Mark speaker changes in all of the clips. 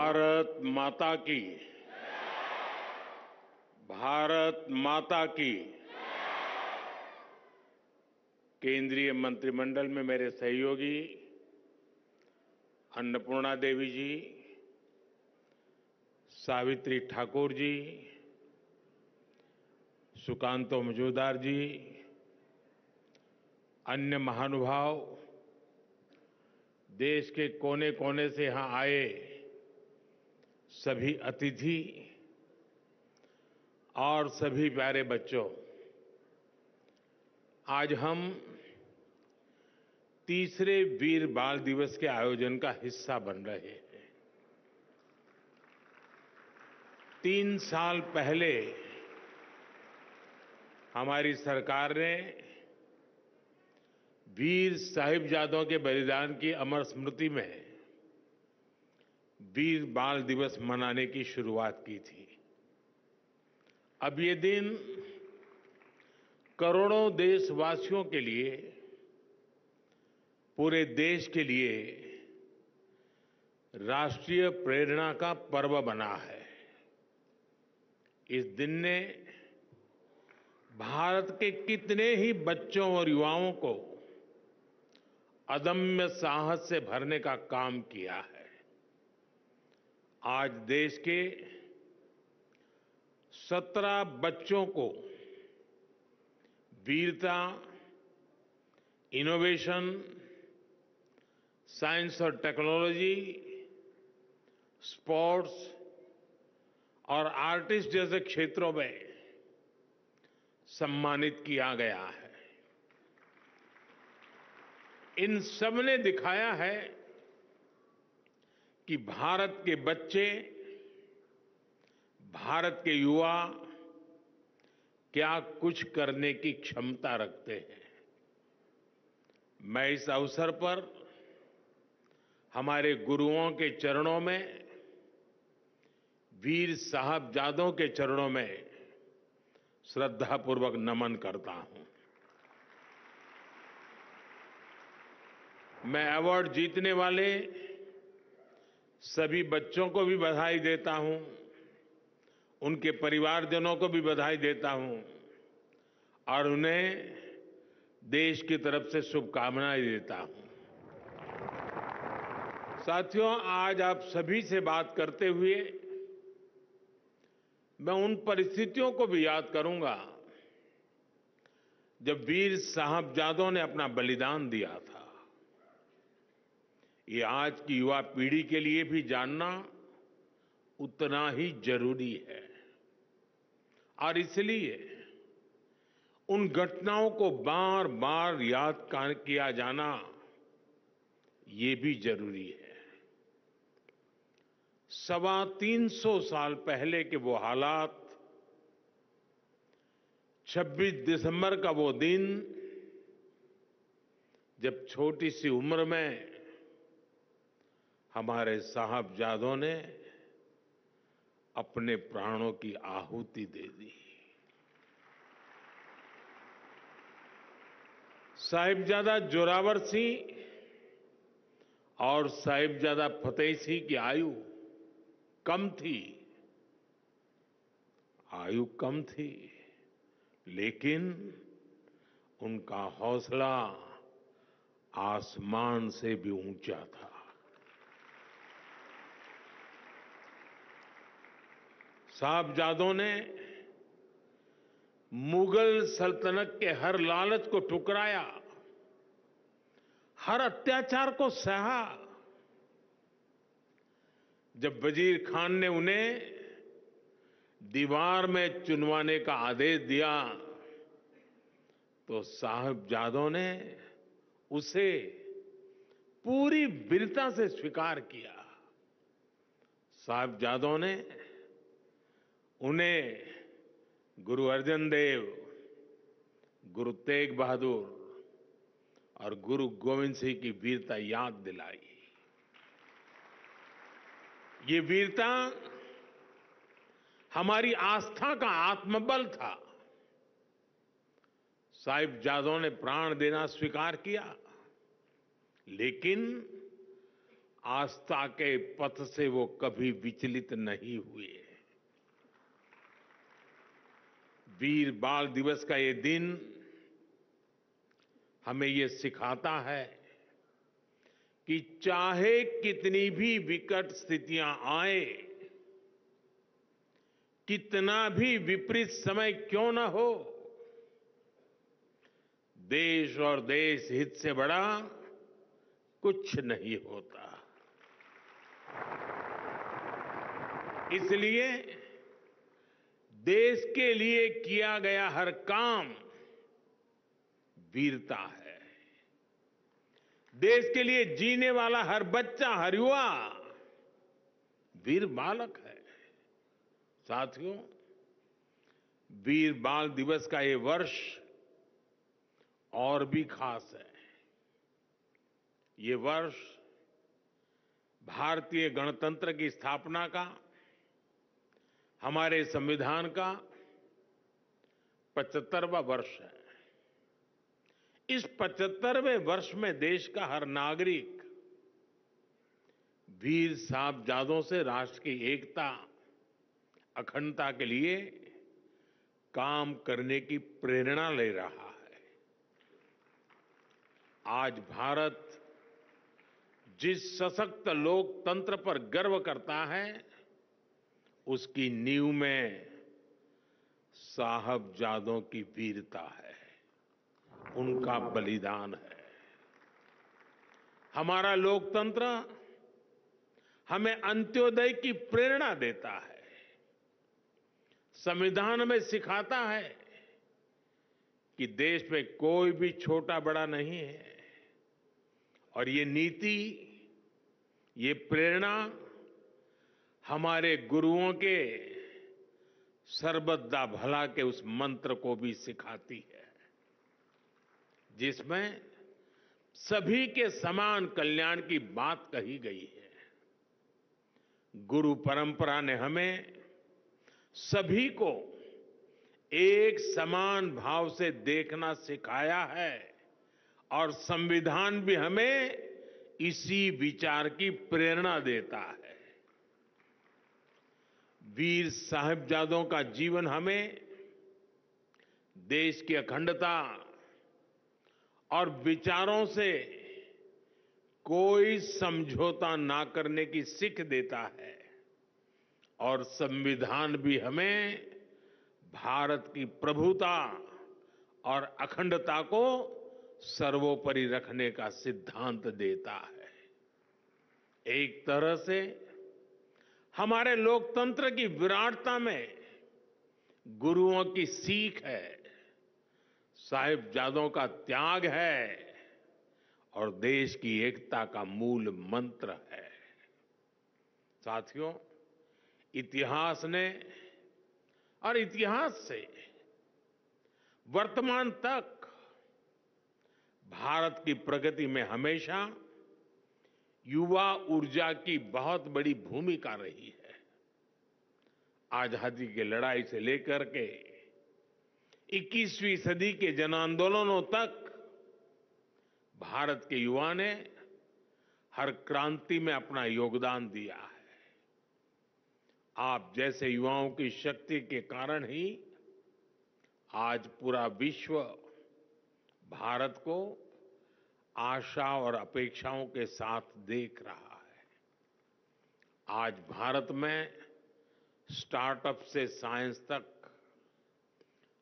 Speaker 1: भारत माता की। भारत माता की। केंद्रीय मंत्रिमंडल में मेरे सहयोगी अन्नपूर्णा देवी जी, सावित्री ठाकुर जी, सुकांतो मजूमदार जी, अन्य महानुभाव, देश के कोने कोने से यहां आए सभी अतिथि और सभी प्यारे बच्चों, आज हम तीसरे वीर बाल दिवस के आयोजन का हिस्सा बन रहे हैं। 3 साल पहले हमारी सरकार ने वीर साहिबजादों के बलिदान की अमर स्मृति में वीर बाल दिवस मनाने की शुरुआत की थी। अब ये दिन करोड़ों देशवासियों के लिए, पूरे देश के लिए राष्ट्रीय प्रेरणा का पर्व बना है। इस दिन ने भारत के कितने ही बच्चों और युवाओं को अदम्य साहस से भरने का काम किया है। आज देश के 17 बच्चों को वीरता, इनोवेशन, साइंस और टेक्नोलॉजी, स्पोर्ट्स और आर्टिस्ट जैसे क्षेत्रों में सम्मानित किया गया है। इन सब ने दिखाया है कि भारत के बच्चे, भारत के युवा क्या कुछ करने की क्षमता रखते हैं। मैं इस अवसर पर हमारे गुरुओं के चरणों में, वीर साहबजादों के चरणों में श्रद्धापूर्वक नमन करता हूं। मैं अवार्ड जीतने वाले सभी बच्चों को भी बधाई देता हूं, उनके परिवारजनों को भी बधाई देता हूं और उन्हें देश की तरफ से शुभकामनाएं देता हूं। साथियों, आज आप सभी से बात करते हुए मैं उन परिस्थितियों को भी याद करूंगा जब वीर साहबजादों ने अपना बलिदान दिया था। ये आज की युवा पीढ़ी के लिए भी जानना उतना ही जरूरी है और इसलिए उन घटनाओं को बार बार याद किया जाना ये भी जरूरी है। 325 साल पहले के वो हालात, 26 दिसंबर का वो दिन जब छोटी सी उम्र में हमारे साहबजादों ने अपने प्राणों की आहुति दे दी। साहिबजादा जोरावर सिंह और साहिबजादा फतेह सिंह की आयु कम थी, लेकिन उनका हौसला आसमान से भी ऊंचा था। साहबजादों ने मुगल सल्तनत के हर लालच को ठुकराया, हर अत्याचार को सहा। जब वजीर खान ने उन्हें दीवार में चुनवाने का आदेश दिया तो साहबजादों ने उसे पूरी वीरता से स्वीकार किया। साहबजादों ने उन्हें गुरु अर्जन देव, गुरु तेग बहादुर और गुरु गोविंद सिंह की वीरता याद दिलाई। ये वीरता हमारी आस्था का आत्मबल था। साहिबजादों ने प्राण देना स्वीकार किया, लेकिन आस्था के पथ से वो कभी विचलित नहीं हुए। वीर बाल दिवस का ये दिन हमें ये सिखाता है कि चाहे कितनी भी विकट स्थितियां आए, कितना भी विपरीत समय क्यों न हो, देश और देश हित से बड़ा कुछ नहीं होता। इसलिए देश के लिए किया गया हर काम वीरता है। देश के लिए जीने वाला हर बच्चा, हर युवा वीर बालक है। साथियों, वीर बाल दिवस का ये वर्ष और भी खास है। ये वर्ष भारतीय गणतंत्र की स्थापना का, हमारे संविधान का 75वां वर्ष है। इस 75वें वर्ष में देश का हर नागरिक वीर साहबजादों से राष्ट्र की एकता, अखंडता के लिए काम करने की प्रेरणा ले रहा है। आज भारत जिस सशक्त लोकतंत्र पर गर्व करता है, उसकी नींव में साहबजादों की वीरता है, उनका बलिदान है। हमारा लोकतंत्र हमें अंत्योदय की प्रेरणा देता है। संविधान में सिखाता है कि देश में कोई भी छोटा बड़ा नहीं है, और ये नीति, ये प्रेरणा हमारे गुरुओं के सर्वदा भला के उस मंत्र को भी सिखाती है, जिसमें सभी के समान कल्याण की बात कही गई है। गुरु परंपरा ने हमें सभी को एक समान भाव से देखना सिखाया है, और संविधान भी हमें इसी विचार की प्रेरणा देता है। वीर साहिबजादों का जीवन हमें देश की अखंडता और विचारों से कोई समझौता ना करने की सीख देता है, और संविधान भी हमें भारत की प्रभुता और अखंडता को सर्वोपरि रखने का सिद्धांत देता है। एक तरह से हमारे लोकतंत्र की विराटता में गुरुओं की सीख है, साहिबजादों का त्याग है, और देश की एकता का मूल मंत्र है। साथियों, इतिहास ने और इतिहास से वर्तमान तक भारत की प्रगति में हमेशा युवा ऊर्जा की बहुत बड़ी भूमिका रही है। आजादी की लड़ाई से लेकर के 21वीं सदी के जन आंदोलनों तक भारत के युवा ने हर क्रांति में अपना योगदान दिया है। आप जैसे युवाओं की शक्ति के कारण ही आज पूरा विश्व भारत को आशा और अपेक्षाओं के साथ देख रहा है। आज भारत में स्टार्टअप से साइंस तक,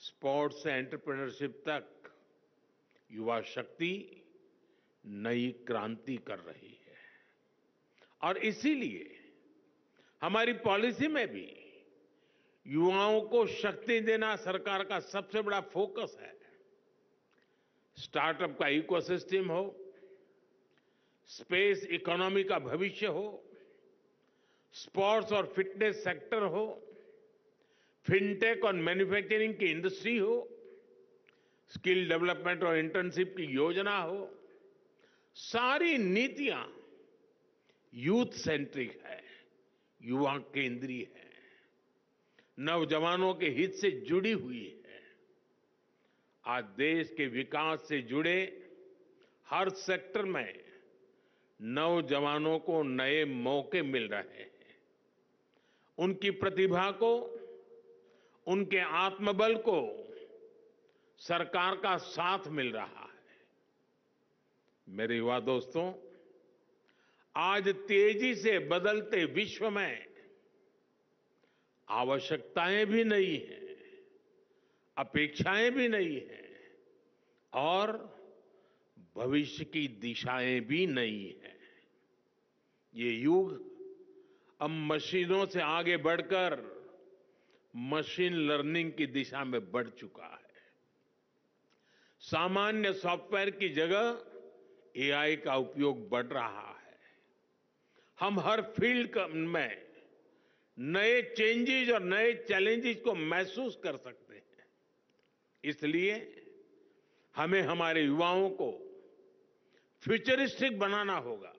Speaker 1: स्पोर्ट्स से एंटरप्रेन्योरशिप तक युवा शक्ति नई क्रांति कर रही है। और इसीलिए हमारी पॉलिसी में भी युवाओं को शक्ति देना सरकार का सबसे बड़ा फोकस है। स्टार्टअप का इकोसिस्टम हो, स्पेस इकोनॉमी का भविष्य हो, स्पोर्ट्स और फिटनेस सेक्टर हो, फिनटेक और मैन्युफैक्चरिंग की इंडस्ट्री हो, स्किल डेवलपमेंट और इंटर्नशिप की योजना हो, सारी नीतियां यूथ सेंट्रिक है, युवा केंद्रीय है, नौजवानों के हित से जुड़ी हुई है। आज देश के विकास से जुड़े हर सेक्टर में नौजवानों को नए मौके मिल रहे हैं। उनकी प्रतिभा को, उनके आत्मबल को सरकार का साथ मिल रहा है। मेरे युवा दोस्तों, आज तेजी से बदलते विश्व में आवश्यकताएं भी नई हैं, अपेक्षाएं भी नई हैं और भविष्य की दिशाएं भी नई हैं। ये युग अब मशीनों से आगे बढ़कर मशीन लर्निंग की दिशा में बढ़ चुका है। सामान्य सॉफ्टवेयर की जगह एआई का उपयोग बढ़ रहा है। हम हर फील्ड में नए चेंजेस और नए चैलेंजेस को महसूस कर सकते हैं। इसलिए हमें हमारे युवाओं को फ्यूचरिस्टिक बनाना होगा।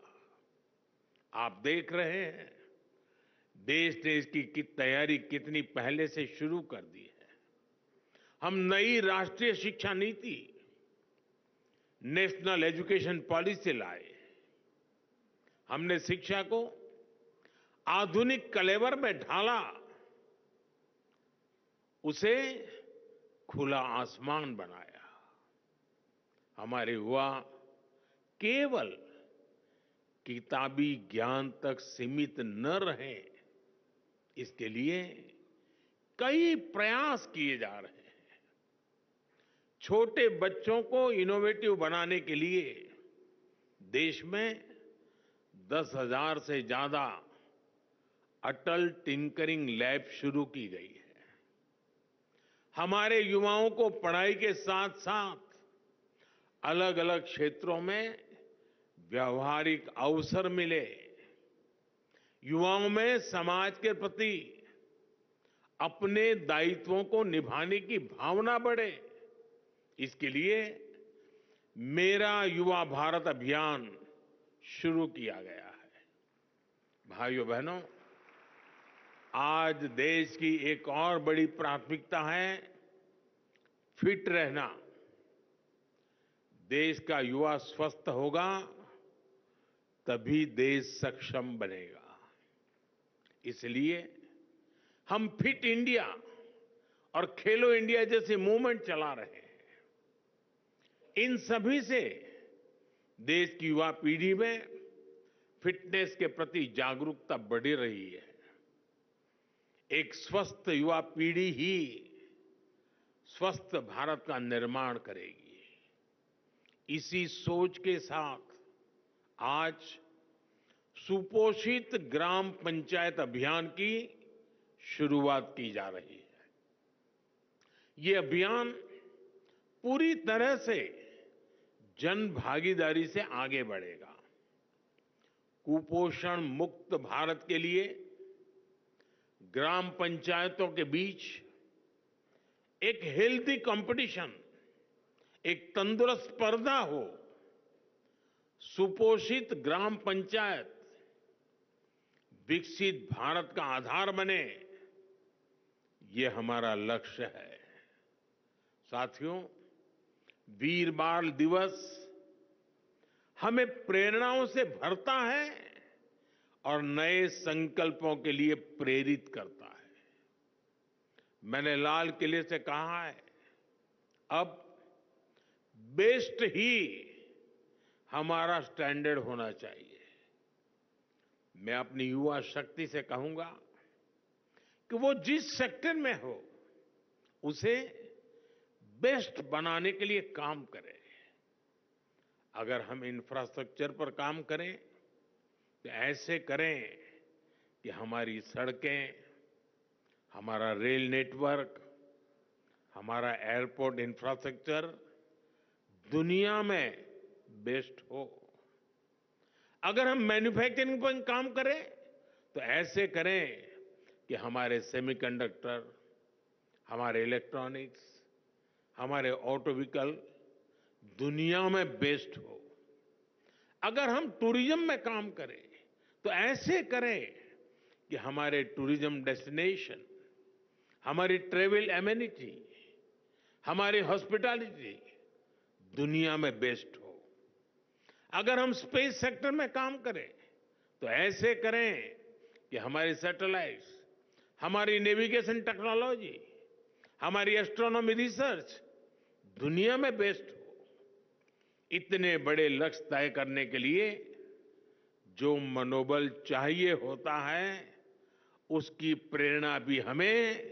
Speaker 1: आप देख रहे हैं, देश ने इसकी तैयारी कितनी पहले से शुरू कर दी है। हम नई राष्ट्रीय शिक्षा नीति, नेशनल एजुकेशन पॉलिसी लाए। हमने शिक्षा को आधुनिक कलेवर में ढाला, उसे खुला आसमान बनाया। हमारे युवा केवल किताबी ज्ञान तक सीमित न रहें, इसके लिए कई प्रयास किए जा रहे हैं। छोटे बच्चों को इनोवेटिव बनाने के लिए देश में 10,000 से ज्यादा अटल टिंकरिंग लैब शुरू की गई है। हमारे युवाओं को पढ़ाई के साथ साथ अलग अलग क्षेत्रों में व्यावहारिक अवसर मिले, युवाओं में समाज के प्रति अपने दायित्वों को निभाने की भावना बढ़े, इसके लिए मेरा युवा भारत अभियान शुरू किया गया है। भाइयों बहनों, आज देश की एक और बड़ी प्राथमिकता है फिट रहना। देश का युवा स्वस्थ होगा तभी देश सक्षम बनेगा। इसलिए हम फिट इंडिया और खेलो इंडिया जैसे मूवमेंट चला रहे हैं। इन सभी से देश की युवा पीढ़ी में फिटनेस के प्रति जागरूकता बढ़ रही है। एक स्वस्थ युवा पीढ़ी ही स्वस्थ भारत का निर्माण करेगी। इसी सोच के साथ आज सुपोषित ग्राम पंचायत अभियान की शुरुआत की जा रही है। ये अभियान पूरी तरह से जन भागीदारी से आगे बढ़ेगा। कुपोषण मुक्त भारत के लिए ग्राम पंचायतों के बीच एक हेल्दी कंपटीशन, एक तंदुरुस्त स्पर्धा हो, सुपोषित ग्राम पंचायत विकसित भारत का आधार बने, ये हमारा लक्ष्य है। साथियों, वीर बाल दिवस हमें प्रेरणाओं से भरता है और नए संकल्पों के लिए प्रेरित करता है। मैंने लाल किले से कहा है, अब बेस्ट ही हमारा स्टैंडर्ड होना चाहिए। मैं अपनी युवा शक्ति से कहूंगा कि वो जिस सेक्टर में हो उसे बेस्ट बनाने के लिए काम करें। अगर हम इंफ्रास्ट्रक्चर पर काम करें तो ऐसे करें कि हमारी सड़कें, हमारा रेल नेटवर्क, हमारा एयरपोर्ट इंफ्रास्ट्रक्चर दुनिया में बेस्ट हो। अगर हम मैन्युफैक्चरिंग पर काम करें तो ऐसे करें कि हमारे सेमीकंडक्टर, हमारे इलेक्ट्रॉनिक्स, हमारे ऑटो व्हीकल दुनिया में बेस्ट हो। अगर हम टूरिज्म में काम करें तो ऐसे करें कि हमारे टूरिज्म डेस्टिनेशन, हमारी ट्रैवल एमेनिटी, हमारी हॉस्पिटैलिटी दुनिया में बेस्ट हो। अगर हम स्पेस सेक्टर में काम करें तो ऐसे करें कि हमारी सैटेलाइट्स, हमारी नेविगेशन टेक्नोलॉजी, हमारी एस्ट्रोनॉमी रिसर्च दुनिया में बेस्ट हो। इतने बड़े लक्ष्य तय करने के लिए जो मनोबल चाहिए होता है, उसकी प्रेरणा भी हमें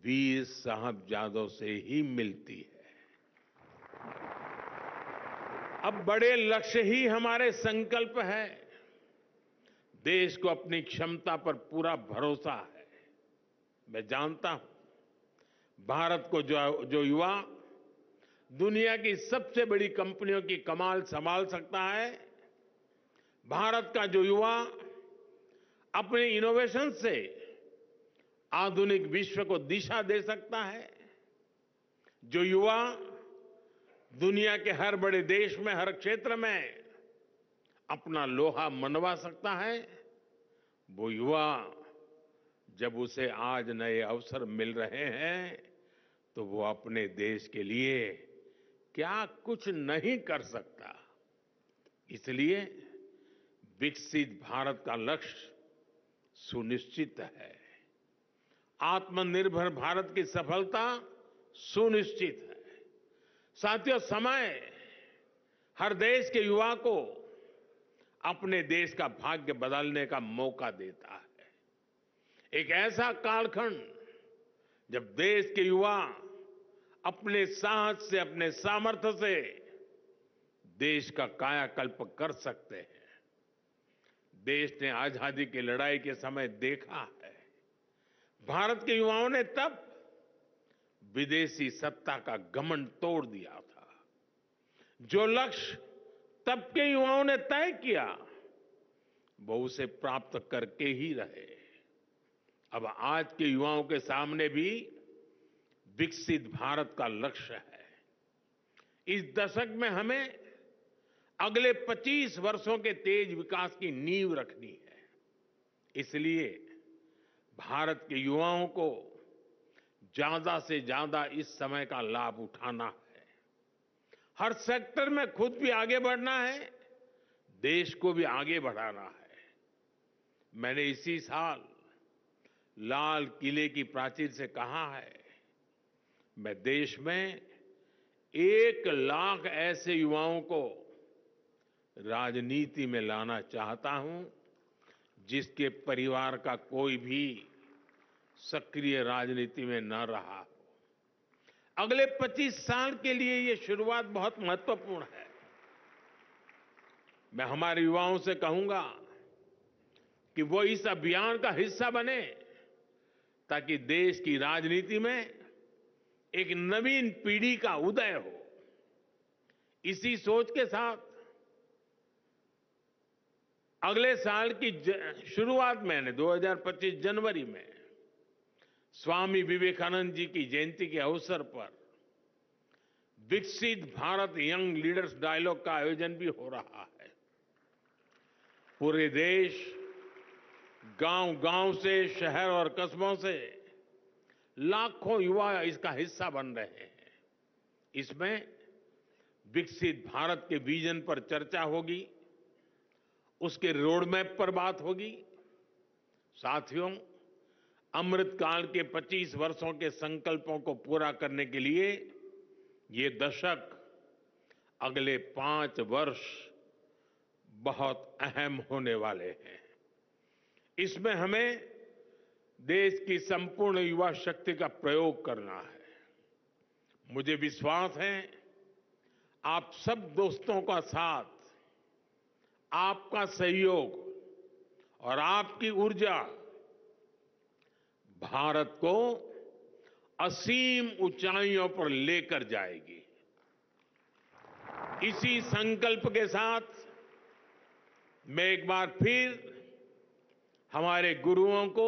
Speaker 1: वीर साहबजादों से ही मिलती है। अब बड़े लक्ष्य ही हमारे संकल्प है। देश को अपनी क्षमता पर पूरा भरोसा है। मैं जानता हूं भारत को जो युवा दुनिया की सबसे बड़ी कंपनियों की कमाल संभाल सकता है, भारत का जो युवा अपने इनोवेशन से आधुनिक विश्व को दिशा दे सकता है, जो युवा दुनिया के हर बड़े देश में, हर क्षेत्र में अपना लोहा मनवा सकता है, वो युवा जब उसे आज नए अवसर मिल रहे हैं तो वो अपने देश के लिए क्या कुछ नहीं कर सकता। इसलिए विकसित भारत का लक्ष्य सुनिश्चित है, आत्मनिर्भर भारत की सफलता सुनिश्चित है। साथियों, समय हर देश के युवा को अपने देश का भाग्य बदलने का मौका देता है। एक ऐसा कालखंड जब देश के युवा अपने साहस से, अपने सामर्थ्य से देश का कायाकल्प कर सकते हैं। देश ने आजादी की लड़ाई के समय देखा है, भारत के युवाओं ने तब विदेशी सत्ता का घमंड तोड़ दिया था। जो लक्ष्य तब के युवाओं ने तय किया, वो उसे प्राप्त करके ही रहे। अब आज के युवाओं के सामने भी विकसित भारत का लक्ष्य है। इस दशक में हमें अगले 25 वर्षों के तेज विकास की नींव रखनी है। इसलिए भारत के युवाओं को ज्यादा से ज्यादा इस समय का लाभ उठाना है। हर सेक्टर में खुद भी आगे बढ़ना है, देश को भी आगे बढ़ाना है। मैंने इसी साल लाल किले की प्राचीर से कहा है, मैं देश में 1 लाख ऐसे युवाओं को राजनीति में लाना चाहता हूं जिसके परिवार का कोई भी सक्रिय राजनीति में न रहा हो। अगले 25 साल के लिए ये शुरुआत बहुत महत्वपूर्ण है। मैं हमारे युवाओं से कहूंगा कि वो इस अभियान का हिस्सा बने ताकि देश की राजनीति में एक नवीन पीढ़ी का उदय हो। इसी सोच के साथ अगले साल की शुरुआत मैंने 2025 जनवरी में स्वामी विवेकानंद जी की जयंती के अवसर पर विकसित भारत यंग लीडर्स डायलॉग का आयोजन भी हो रहा है। पूरे देश, गांव-गांव से, शहर और कस्बों से लाखों युवा इसका हिस्सा बन रहे हैं। इसमें विकसित भारत के विजन पर चर्चा होगी, उसके रोड मैप पर बात होगी। साथियों, अमृतकाल के 25 वर्षों के संकल्पों को पूरा करने के लिए ये दशक, अगले 5 वर्ष बहुत अहम होने वाले हैं। इसमें हमें देश की संपूर्ण युवा शक्ति का प्रयोग करना है। मुझे विश्वास है आप सब दोस्तों का साथ, आपका सहयोग और आपकी ऊर्जा भारत को असीम ऊंचाइयों पर लेकर जाएगी। इसी संकल्प के साथ मैं एक बार फिर हमारे गुरुओं को,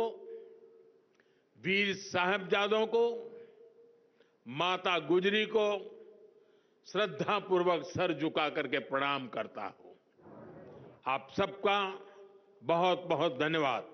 Speaker 1: वीर साहिबजादों को, माता गुजरी को श्रद्धापूर्वक सर झुका करके प्रणाम करता हूं। आप सबका बहुत बहुत धन्यवाद।